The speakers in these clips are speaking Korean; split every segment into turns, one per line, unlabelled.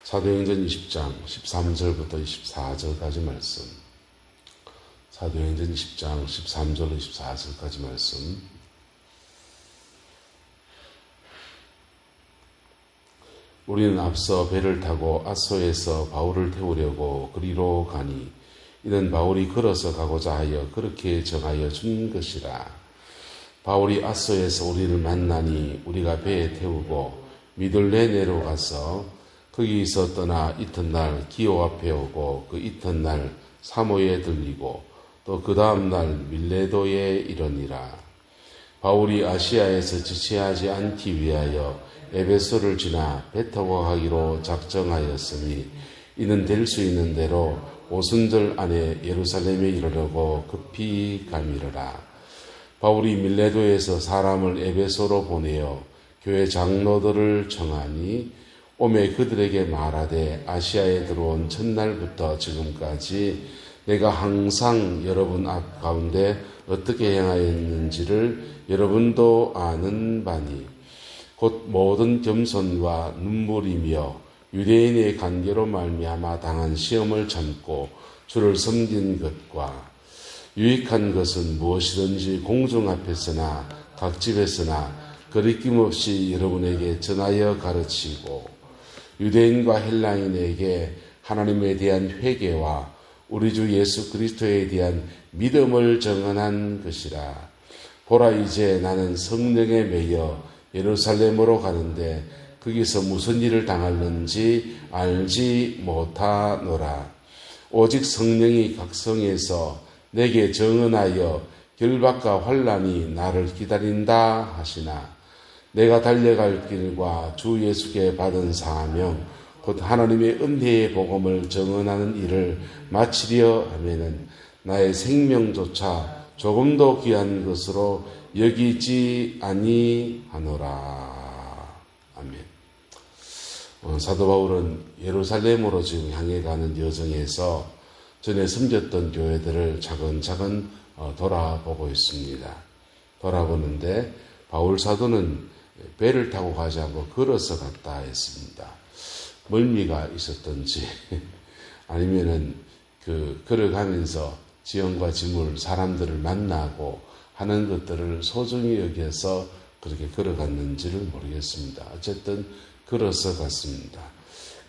사도행전 20장 13절부터 24절까지 말씀. 사도행전 20장 13절로 24절까지 말씀. 우리는 앞서 배를 타고 아소에서 바울을 태우려고 그리로 가니 이는 바울이 걸어서 가고자 하여 그렇게 정하여 준 것이라. 바울이 아소에서 우리를 만나니 우리가 배에 태우고 미돌레네로 가서 거기서 떠나 이튿날 기오 앞에 오고 그 이튿날 사모에 들리고 또 그 다음날 밀레도에 이르니라. 바울이 아시아에서 지체하지 않기 위하여 에베소를 지나 배 타고 가기로 작정하였으니 이는 될 수 있는 대로 오순절 안에 예루살렘에 이르려고 급히 가미르라. 바울이 밀레도에서 사람을 에베소로 보내어 교회 장로들을 청하니 오매 그들에게 말하되 아시아에 들어온 첫날부터 지금까지 내가 항상 여러분 앞 가운데 어떻게 행하였는지를 여러분도 아는 바니 곧 모든 겸손과 눈물이며 유대인의 관계로 말미암아 당한 시험을 참고 주를 섬긴 것과 유익한 것은 무엇이든지 공중 앞에서나 각 집에서나 거리낌 없이 여러분에게 전하여 가르치고 유대인과 헬라인에게 하나님에 대한 회개와 우리 주 예수 그리스도에 대한 믿음을 정언한 것이라. 보라, 이제 나는 성령에 매여 예루살렘으로 가는데 거기서 무슨 일을 당할는지 알지 못하노라. 오직 성령이 각성해서 내게 정언하여 결박과 환난이 나를 기다린다 하시나 내가 달려갈 길과 주 예수께 받은 사명 곧 하나님의 은혜의 복음을 정언하는 일을 마치려 하면은 나의 생명조차 조금도 귀한 것으로 여기지 아니하노라. 아멘. 사도 바울은 예루살렘으로 지금 향해 가는 여정에서 전에 섬겼던 교회들을 차근차근 돌아보고 있습니다. 돌아보는데 바울 사도는 배를 타고 가지 않고 걸어서 갔다 했습니다. 멀미가 있었던지 아니면은 걸어가면서 지형과 지물, 사람들을 만나고 하는 것들을 소중히 여겨서 그렇게 걸어갔는지를 모르겠습니다. 어쨌든 걸어서 갔습니다.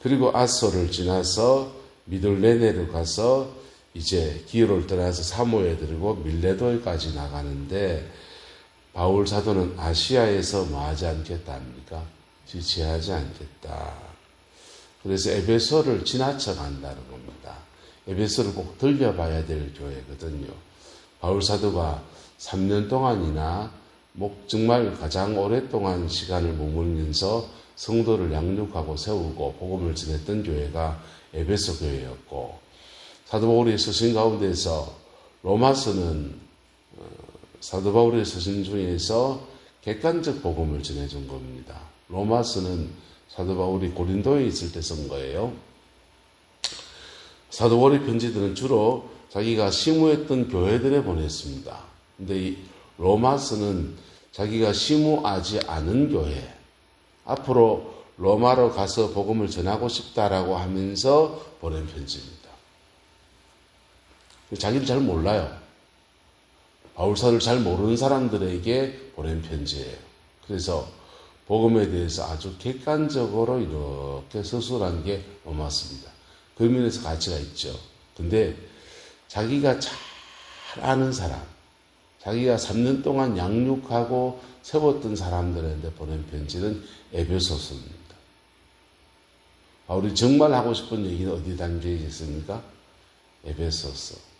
그리고 아소를 지나서 미돌레네로 가서 이제 기로를 떠나서 사모에 들고 밀레도에까지 나가는데 바울 사도는 아시아에서 뭐 하지 않겠다 합니까? 지체하지 않겠다. 그래서 에베소를 지나쳐 간다는 겁니다. 에베소를 꼭 들려봐야 될 교회거든요. 바울 사도가 3년 동안이나 정말 가장 오랫동안 시간을 머물면서 성도를 양육하고 세우고 복음을 전했던 교회가 에베소 교회였고, 사도 바울의 서신 가운데서 로마서는 사도 바울의 서신 중에서 객관적 복음을 전해준 겁니다. 로마서는 사도 바울이 고린도에 있을 때 쓴 거예요. 사도 바울의 편지들은 주로 자기가 심우했던 교회들에 보냈습니다. 근데 이 로마서는 자기가 심우하지 않은 교회, 앞으로 로마로 가서 복음을 전하고 싶다라고 하면서 보낸 편지입니다. 자기는 잘 몰라요. 바울사를 잘 모르는 사람들에게 보낸 편지예요. 그래서 복음에 대해서 아주 객관적으로 이렇게 서술한 게 로마서입니다. 그 면에서 가치가 있죠. 근데 자기가 잘 아는 사람, 자기가 3년 동안 양육하고 세웠던 사람들한테 보낸 편지는 에베소서입니다. 바울이 정말 하고 싶은 얘기는 어디 담겨 있습니까? 에베소서.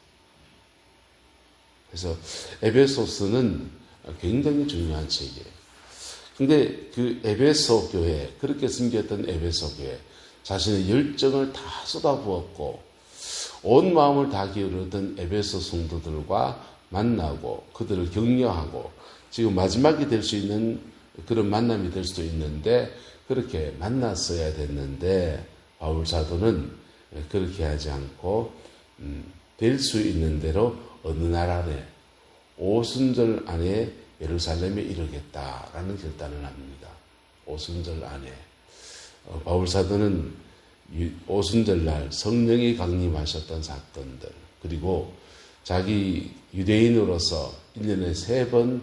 그래서 에베소서는 굉장히 중요한 책이에요. 근데 그 에베소 교회, 그렇게 섬겼던 에베소 교회, 자신의 열정을 다 쏟아부었고 온 마음을 다 기울였던 에베소 성도들과 만나고 그들을 격려하고 지금 마지막이 될 수 있는 그런 만남이 될 수도 있는데 그렇게 만났어야 됐는데 바울 사도는 그렇게 하지 않고 될 수 있는 대로 어느 날 안에 오순절 안에 예루살렘에 이르겠다라는 결단을 합니다. 오순절 안에. 바울 사도는 오순절날 성령이 강림하셨던 사건들, 그리고 자기 유대인으로서 1년에 3번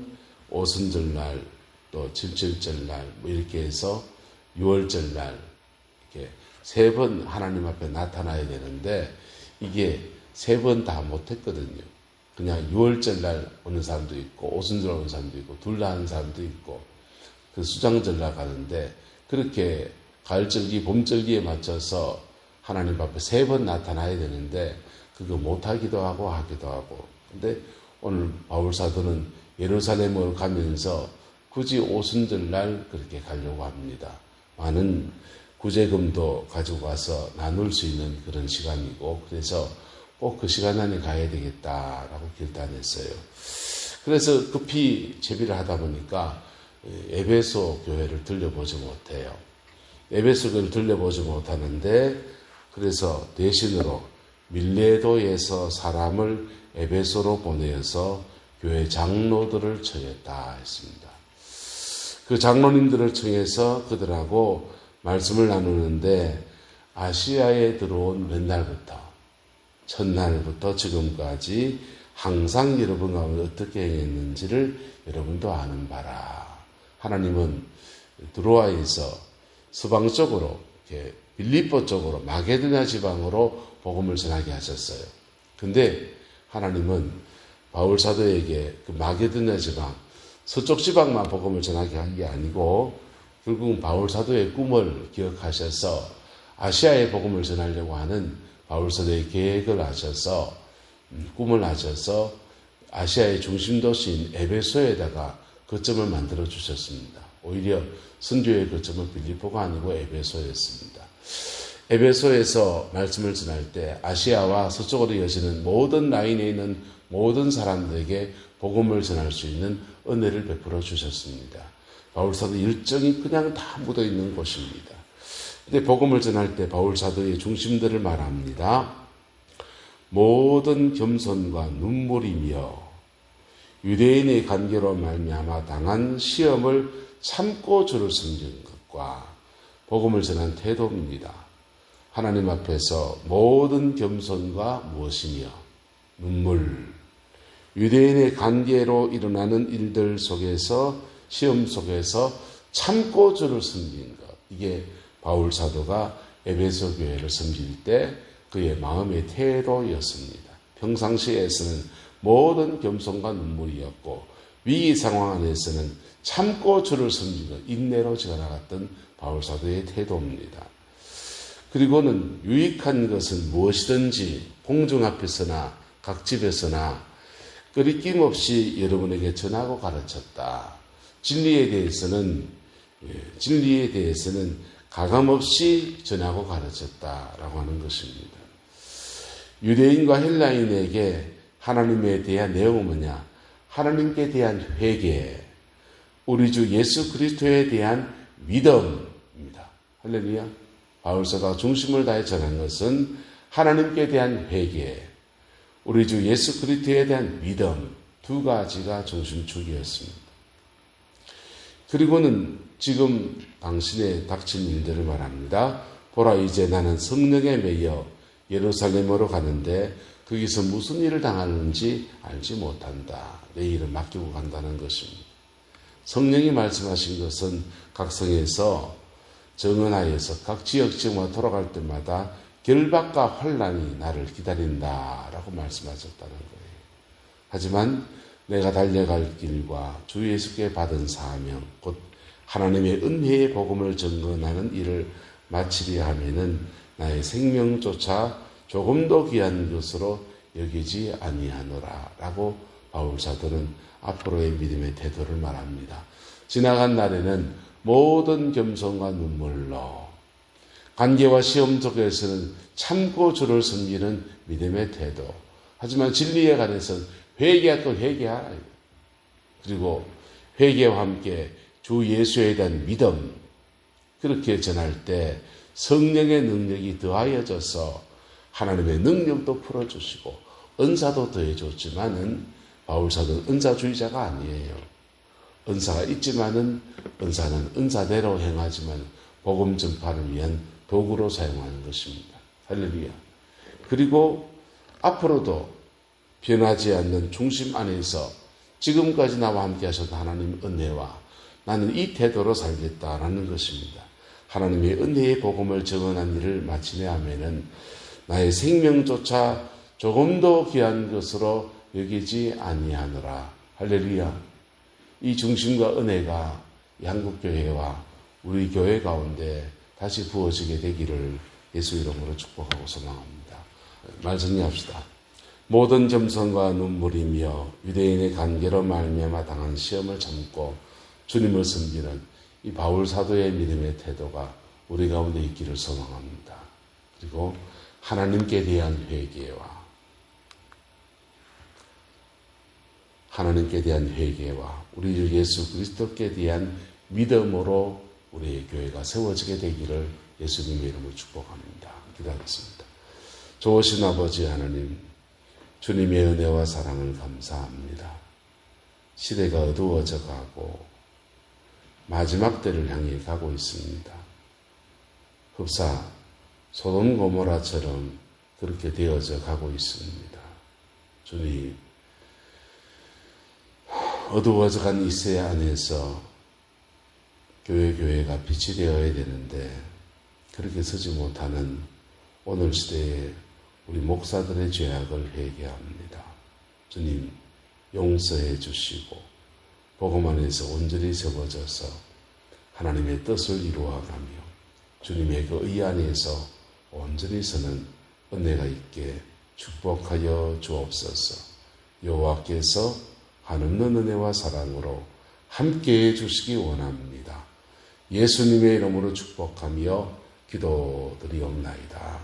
오순절날 또 칠칠절날 뭐 이렇게 해서 6월절날 이렇게 3번 하나님 앞에 나타나야 되는데 이게 3번 다 못했거든요. 그냥 6월절날 오는 사람도 있고 오순절 오는 사람도 있고 둘 다 하는 사람도 있고 그 수장절날 가는데 그렇게 가을절기 봄절기에 맞춰서 하나님 앞에 3번 나타나야 되는데 그거 못하기도 하고 하기도 하고. 근데 오늘 바울사도는 예루살렘으로 가면서 굳이 오순절날 그렇게 가려고 합니다. 많은 구제금도 가지고 가서 나눌 수 있는 그런 시간이고, 그래서 꼭 그 시간 안에 가야 되겠다라고 결단했어요. 그래서 급히 채비를 하다 보니까 에베소 교회를 들려보지 못해요. 에베소 교회를 들려보지 못하는데, 그래서 대신으로 밀레도에서 사람을 에베소로 보내어서 교회 장로들을 청했다 했습니다. 그 장로님들을 청해서 그들하고 말씀을 나누는데 아시아에 들어온 맨날부터 첫날부터 지금까지 항상 여러분 가운데 어떻게 행했는지를 여러분도 아는 바라. 하나님은 드로아에서 서방 쪽으로 빌립보 쪽으로 마게도냐 지방으로 복음을 전하게 하셨어요. 근데 하나님은 바울 사도에게 그 마게도냐 지방 서쪽 지방만 복음을 전하게 한 게 아니고 결국은 바울 사도의 꿈을 기억하셔서 아시아에 복음을 전하려고 하는 바울 사도의 계획을 하셔서 꿈을 하셔서 아시아의 중심 도시인 에베소에다가 거점을 만들어 주셨습니다. 오히려 선교의 거점은 빌립보가 아니고 에베소였습니다. 에베소에서 말씀을 전할 때 아시아와 서쪽으로 이어지는 모든 라인에 있는 모든 사람들에게 복음을 전할 수 있는 은혜를 베풀어 주셨습니다. 바울사도 일정이 그냥 다 묻어 있는 곳입니다. 근데 복음을 전할 때 바울사도의 중심들을 말합니다. 모든 겸손과 눈물이며 유대인의 관계로 말미암아 당한 시험을 참고 주를 섬기는 것과 복음을 전한 태도입니다. 하나님 앞에서 모든 겸손과 무엇이며 눈물, 유대인의 관계로 일어나는 일들 속에서 시험 속에서 참고 주를 섬긴 것. 이게 바울 사도가 에베소 교회를 섬길 때 그의 마음의 태도였습니다. 평상시에서는 모든 겸손과 눈물이었고 위기 상황 안에서는 참고 주를 섬기고 인내로 지어나갔던 바울 사도의 태도입니다. 그리고는 유익한 것은 무엇이든지 공중 앞에서나 각 집에서나 끊임 없이 여러분에게 전하고 가르쳤다. 진리에 대해서는 가감없이 전하고 가르쳤다라고 하는 것입니다. 유대인과 헬라인에게 하나님에 대한 내용은 뭐냐? 하나님께 대한 회개, 우리 주 예수 그리스도에 대한 믿음입니다. 할렐루야. 바울사가 중심을 다해 전한 것은 하나님께 대한 회개, 우리 주 예수 그리스도에 대한 믿음, 두 가지가 중심축이었습니다. 그리고는 지금 당신의 닥친 일들을 말합니다. 보라, 이제 나는 성령에 매여 예루살렘으로 가는데 거기서 무슨 일을 당하는지 알지 못한다. 내일을 맡기고 간다는 것입니다. 성령이 말씀하신 것은 각 성에서 정언하여서 각 지역마다 돌아갈 때마다 결박과 환난이 나를 기다린다라고 말씀하셨다는 거예요. 하지만 내가 달려갈 길과 주 예수께 받은 사명, 곧 하나님의 은혜의 복음을 증거하는 일을 마치려 하면은 나의 생명조차 조금도 귀한 것으로 여기지 아니하노라 라고 바울 사도는 앞으로의 믿음의 태도를 말합니다. 지나간 날에는 모든 겸손과 눈물로 관계와 시험 속에서는 참고 주를 섬기는 믿음의 태도. 하지만 진리에 관해서는 회개할 것 회개하라. 그리고 회개와 함께 주 예수에 대한 믿음. 그렇게 전할 때 성령의 능력이 더하여져서 하나님의 능력도 풀어주시고 은사도 더해줬지만은 바울사도는 은사주의자가 아니에요. 은사가 있지만은 은사는 은사대로 행하지만 복음 전파를 위한 도구로 사용하는 것입니다. 할렐루야. 그리고 앞으로도 변하지 않는 중심 안에서 지금까지 나와 함께 하셨던 하나님의 은혜와 나는 이 태도로 살겠다라는 것입니다. 하나님의 은혜의 복음을 증언한 일을 마치려 하면은 나의 생명조차 조금 더 귀한 것으로 여기지 아니하노라. 할렐루야. 이 중심과 은혜가 한국교회와 우리 교회 가운데 다시 부어지게 되기를 예수 이름으로 축복하고 소망합니다. 말 정리합시다. 모든 점성과 눈물이며 유대인의 관계로 말미암아 당한 시험을 참고 주님을 섬기는 이 바울 사도의 믿음의 태도가 우리 가운데 있기를 소망합니다. 그리고 하나님께 대한 회개와 우리 주 예수 그리스도께 대한 믿음으로 우리의 교회가 세워지게 되기를 예수님의 이름으로 축복합니다. 기도하겠습니다. 좋으신 아버지 하나님, 주님의 은혜와 사랑을 감사합니다. 시대가 어두워져 가고 마지막 때를 향해 가고 있습니다. 흡사 소돔 고모라처럼 그렇게 되어져 가고 있습니다. 주님, 어두워져간 이 시대 안에서 교회가 빛이 되어야 되는데 그렇게 서지 못하는 오늘 시대에 우리 목사들의 죄악을 회개합니다. 주님, 용서해 주시고 복음 안에서 온전히 세워져서 하나님의 뜻을 이루어가며 주님의 그 의 안에서 온전히 서는 은혜가 있게 축복하여 주옵소서. 여호와께서 한없는 은혜와 사랑으로 함께해 주시기 원합니다. 예수님의 이름으로 축복하며 기도드리옵나이다.